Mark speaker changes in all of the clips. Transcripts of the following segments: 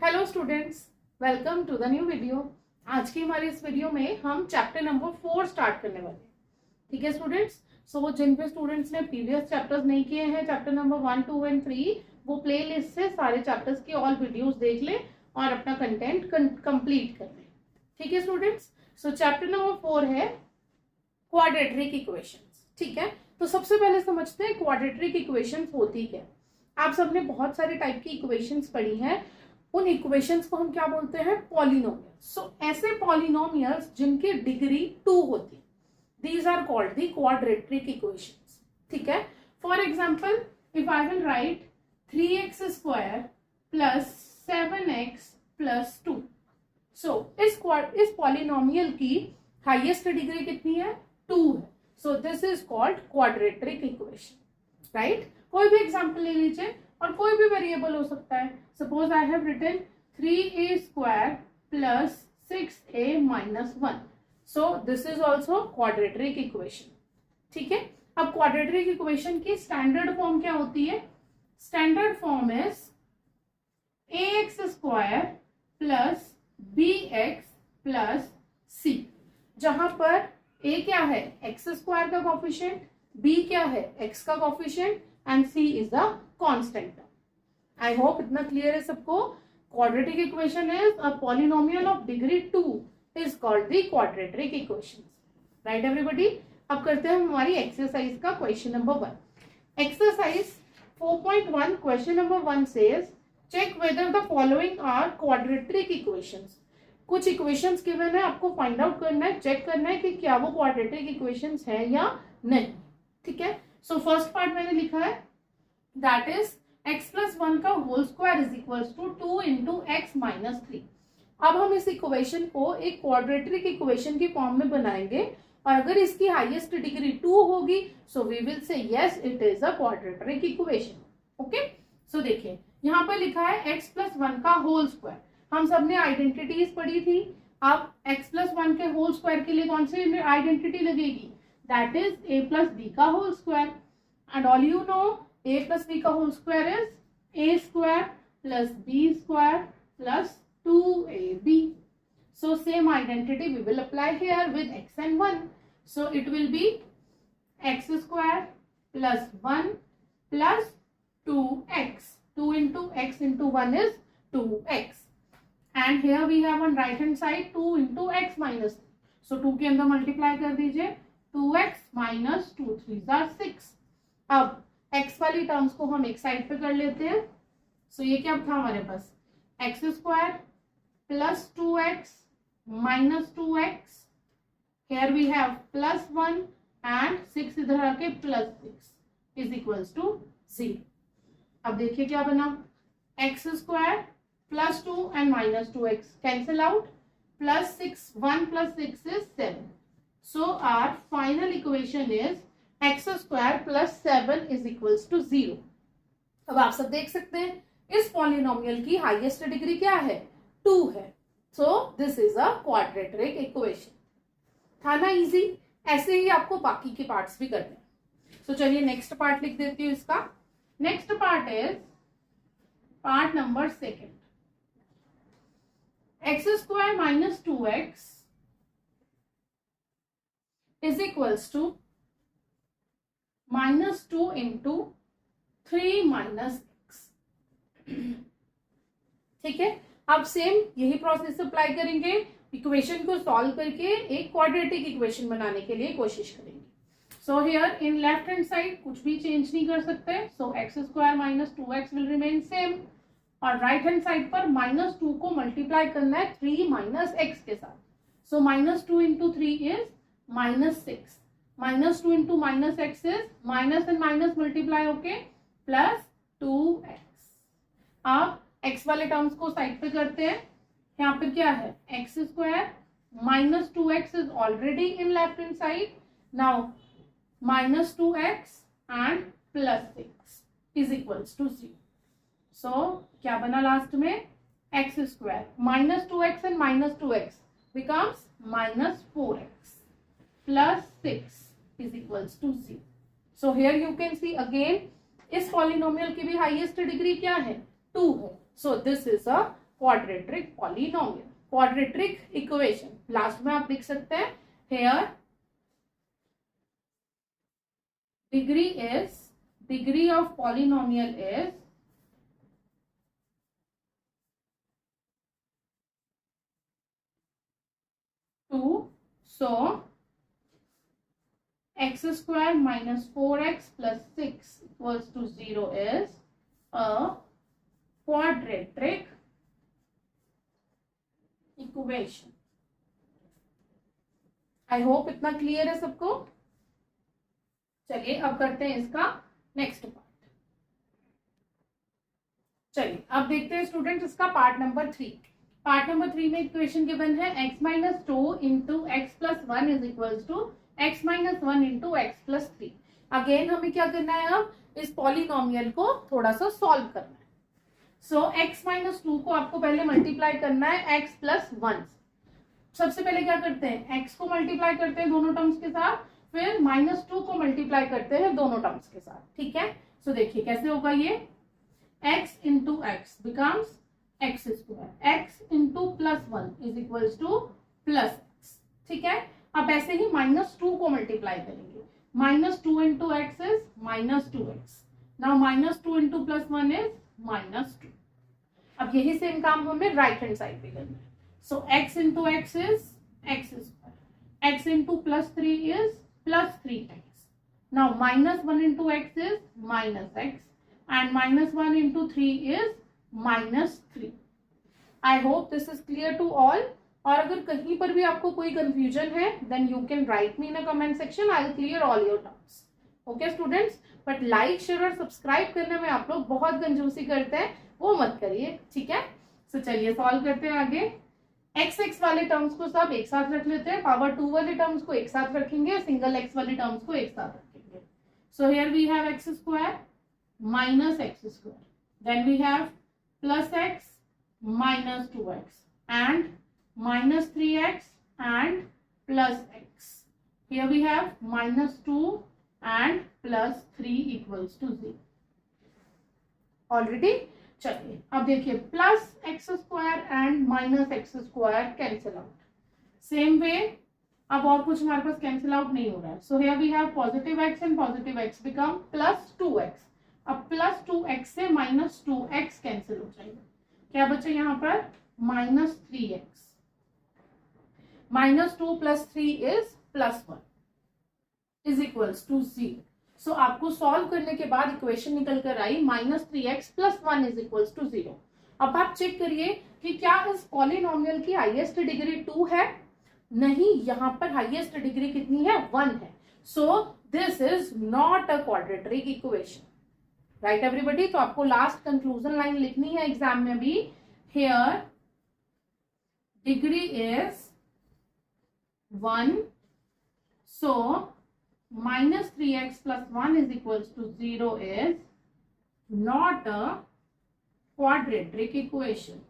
Speaker 1: Hello students, welcome to the new video. आज की हमारी इस वीडियो में हम चैप्टर नंबर 4 स्टार्ट करने वाले हैं। ठीक है स्टूडेंट्स, सो जिन पे स्टूडेंट्स ने प्रीवियस चैप्टर्स नहीं किए हैं, चैप्टर नंबर 1, 2 एंड 3, वो प्ले लिस्ट से सारे चैप्टर्स की ऑल वीडियोस देख लें और अपना कंटेंट कंप्लीट कर लें। ठीक है स्टूडेंट्स, सो चैप्टर नंबर 4 है क्वाड्रेटिक इक्वेशंस। ठीक है, तो सबसे पहले समझते हैं क्वाड्रेटिक इक्वेशंस होती क्या। आप सबने बहुत सारे टाइप की इक्वेशंस पढ़ी हैं, उन इक्वेशंस को हम क्या बोलते हैं? पॉलिनोमियल्स। सो ऐसे पॉलिनोमियल्स जिनकी डिग्री 2 होती है, these are called the quadratic equations. ठीक है, for example if I will write 3x² plus 7x plus 2, so इस पॉलिनोमियल की हाईएस्ट डिग्री कितनी है? 2 है। So this is called quadratic equation, right. कोई भी एग्जांपल ले लीजिए और कोई भी वेरिएबल हो सकता है। Suppose I have written 3a² plus 6a minus 1, so this is also quadratic equation. ठीक है, अब क्वाड्रेटिक इक्वेशन की स्टैंडर्ड फॉर्म क्या होती है? Standard form is ax² plus bx plus c, जहां पर a क्या है? x² का कोफिशिएंट, b क्या है? x का coefficient and c is the constant. I hope इतना क्लियर है सबको। Quadratic equation is a polynomial of degree 2 is called the quadratic equation, right everybody. अब करते हैं हमारी एक्सरसाइज का question number 1। Exercise 4.1 question number 1 says check whether the following are quadratic equations. कुछ equations given है, आपको फाइंड आउट करना है, चेक करना है कि क्या वो क्वाड्रेटिक इक्वेशंस है या नहीं। ठीक है, सो फर्स्ट पार्ट मैंने लिखा है दैट इज x प्लस 1 का whole square is equal to 2 into x minus 3। अब हम इस इक्वेशन को एक क्वाड्रेटिक इक्वेशन की फॉर्म में बनाएंगे और अगर इसकी हाईएस्ट डिग्री 2 होगी so we will say yes it is a quadratic equation. Okay, so देखिए यहाँ पर लिखा है x प्लस 1 का होल स्क्वायर। हम सबने आइडेंटिटीज पढ़ी थी। अब x प्लस 1 के होल स्क्वायर के लिए कौन सी आइडेंटिटी लगेगी? That is a plus b का whole square and all you know a plus b का whole square is a square plus b square plus 2ab. So same identity we will apply here with x and 1. So it will be x square plus 1 plus 2x. 2 into x into 1 is 2x. And here we have on right hand side 2 into x minus 3. So 2 के अंदर multiply कर दीजिए, 2x minus 2 3s are 6. अब x वाली terms को हम एक side पे कर लेते हैं। सो ये क्या था हमारे पास? X square plus 2x minus 2x, here we have plus 1 and 6 इधर आके प्लस 6 इज इक्वल्स टू 0। अब देखिए क्या बना, x square plus 2 and minus 2x cancel out, plus 6 1 plus 6 is 7। So our final equation is x square plus 7 is equals to 0। अब आप सब देख सकते हैं इस पॉलिनोमियल की हाईएस्ट डिग्री क्या है? 2 है। So this is a quadratic equation. था ना इजी? ऐसे ही आपको बाकी के पार्ट्स भी करने हैं। सो चलिए नेक्स्ट पार्ट लिख देती हूँ इसका। Next part is part number 2। X square minus 2x is equals to minus 2 into 3 minus x. ठीक है, अब सेम यही प्रोसेस अप्लाई करेंगे, इक्वेशन को सॉल्व करके एक क्वाड्रेटिक इक्वेशन बनाने के लिए कोशिश करेंगे। So here in left hand side कुछ भी चेंज नहीं कर सकते, सो x square minus 2x will remain same और राइट हैंड साइड पर माइनस 2 को मल्टीप्लाई करना है 3 माइनस एक्स के साथ। So minus 2 into 3 is minus 6, minus 2 into minus x is minus and minus multiply होके प्लस 2x। अब x वाले टर्म्स को साइड पे करते हैं। यहाँ पे क्या है? X square minus 2x is already in left hand side, now minus 2x and plus 6 is equals to 0। So क्या बना लास्ट में? X square minus 2x and minus 2x becomes minus 4x plus 6 is equals to 0. So here you can see again इस polynomial की भी highest degree क्या है? 2 है। So this is a quadratic polynomial, quadratic equation. Last में आप लिख सकते हैं hair degree of polynomial is 2, so x square minus 4x plus 6 equals to 0 is a quadratic equation. I hope इतना क्लियर है सबको। चलिए अब करते हैं इसका नेक्स्ट पार्ट। चलिए अब देखते हैं स्टूडेंट इसका पार्ट नंबर 3। पार्ट नंबर 3 में इक्वेशन गिवन है x minus 2 into x plus 1 is equals to x minus 1 into x plus 3। Again हमें क्या करना है, अब इस पॉलिनोमियल को थोड़ा सा सॉल्व करना है। सो x माइनस 2 को आपको पहले मल्टीप्लाई करना है x प्लस 1। सबसे पहले क्या करते हैं, x को मल्टीप्लाई करते हैं दोनों टर्म्स के साथ, फिर माइनस 2 को मल्टीप्लाई करते हैं दोनों टर्म्स के साथ। ठीक है, सो देखिए कैसे होगा ये, x into x becomes x square, x into plus 1 is equals to plus x. ठीक है, अब ऐसे ही माइनस 2 को मल्टीप्लाई करेंगे, minus 2 into x is minus 2x, now minus 2 into plus 1 is minus 2। अब यही सेम काम हमें राइट हैंड साइड पे करना है। सो x into x is x square, x into plus 3 is plus 3x. Now minus 1 into x is minus x and minus 1 into 3 is minus 3. I hope this is clear to all. और अगर कहीं पर भी आपको कोई confusion है then you can write me in a comment section. I will clear all your doubts. Okay students? But like, share और subscribe करने में आप लोग बहुत कंजूसी करते हैं, वो मत करिए। ठीक है, so चलिए सॉल्व करते हैं आगे। x वाले टर्म्स को सब एक साथ रख लेते हैं, पावर 2 वाले टर्म्स को एक साथ रखेंगे, सिंगल x वाले टर्म्स को एक साथ रखेंगे। So here we have x स्क्वायर minus x square, then we have plus x minus 2x and minus 3x and plus x। Here we have minus 2 and plus 3 equals to 0 already. चलिए अब देखिए, plus x square and minus x square cancel out, same way अब और कुछ हमारे पास cancel out नहीं हो रहा है। So here we have positive x and positive x become plus 2x। अब प्लस 2x से माइनस 2x कैंसिल हो जाएगा, क्या बचे यहाँ पर minus 3x, minus 2 plus 3 is plus 1 is equals to 0। So आपको सॉल्व करने के बाद इक्वेशन निकल कर आई minus 3x plus 1 is equals to 0। अब आप चेक करिए कि क्या इस पॉलिनोमियल की हाईएस्ट डिग्री 2 है, नहीं, यहाँ पर हाईएस्ट डिग्री कितनी है, 1 है। So this is not a quadratic equation, right everybody. तो आपको लास्ट कंक्लूजन लाइन लिखनी है एग्जाम में भी, here degree is 1, so minus 3x plus 1 is equals to 0 is not a quadratic equation.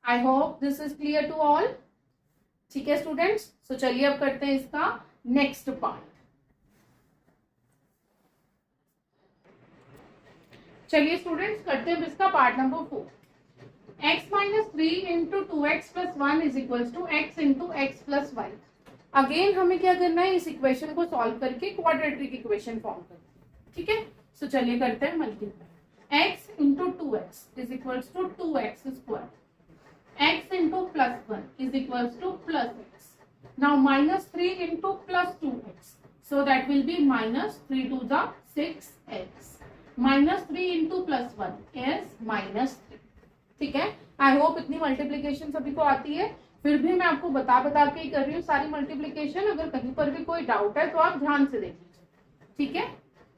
Speaker 1: I hope this is clear to all. ठीक है students, सो चलिए अब करते हैं इसका नेक्स्ट पार्ट। चलिए स्टूडेंट्स करते हैं इसका part number 4। x minus 3 into 2x plus 1 is equals to x into x plus 1। Again हमें क्या करना है, इस इक्वेशन को सॉल्व करके क्वाड्रेटिक इक्वेशन फॉर्म करना है। ठीक है, सो चलिए करते हैं multiply, x into 2x is equals to 2x square, x into plus 1 is equals to plus x। Now minus 3 into plus 2x, so that will be minus 3 to the 6x, minus 3 into plus 1 is minus 3। ठीक है, I hope इतनी multiplication सभी को आती है, फिर भी मैं आपको बता के ही कर रही हूँ सारी मल्टीप्लीकेशन। अगर कहीं पर भी कोई डाउट है तो आप ध्यान से देख लीजिए। ठीक है,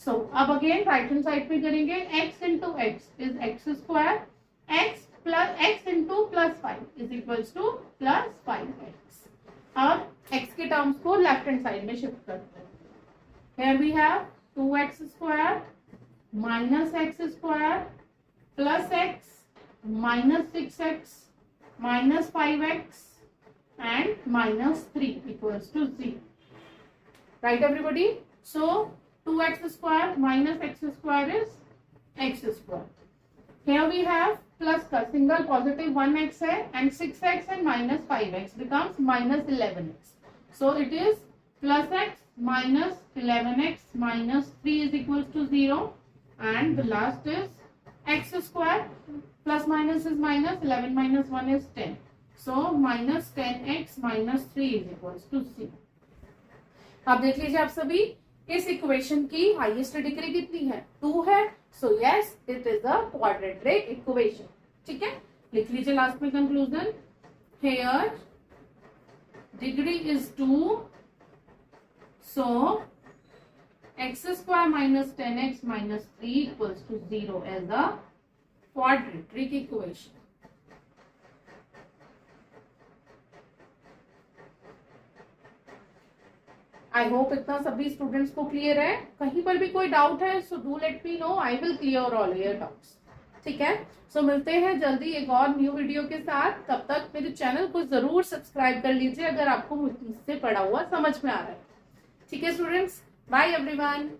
Speaker 1: सो अब अगेन राइट हैंड साइड पे करेंगे, x into x is x square, x into plus 5 is equals to plus 5x। अब x के टर्म्स को लेफ्ट हैंड साइड में शिफ्ट करते हैं, here we have 2x square minus x square plus x minus 6x minus 5x and minus 3 equals to 0. Right everybody? So 2x square minus x square is x square. Here we have plus का single positive 1x है and 6x and minus 5x becomes minus 11x. So it is plus x minus 11x minus 3 is equals to 0 and the last is x square plus minus is minus 11 minus 1 is 10. So minus 10x minus 3 is equals to 0. अब देख लीजिए आप सभी इस equation की highest degree कितनी है 2 है. So yes it is a quadratic equation. ठीक है, लिख लीजिए लास्ट में conclusion. Here degree is 2, so x square minus 10x minus 3 equals to 0 as a quadratic equation. I hope इतना सभी स्टूडेंट्स को क्लियर है. कहीं पर भी कोई डाउट है so do let me know, I will clear all your doubts. ठीक है, सो मिलते हैं जल्दी एक और न्यू वीडियो के साथ. तब तक मेरे चैनल को जरूर सब्सक्राइब कर लीजिए अगर आपको मुझसे पढ़ा हुआ समझ में आ रहा है. ठीक है स्टूडेंट्स, बाय एवरीवन.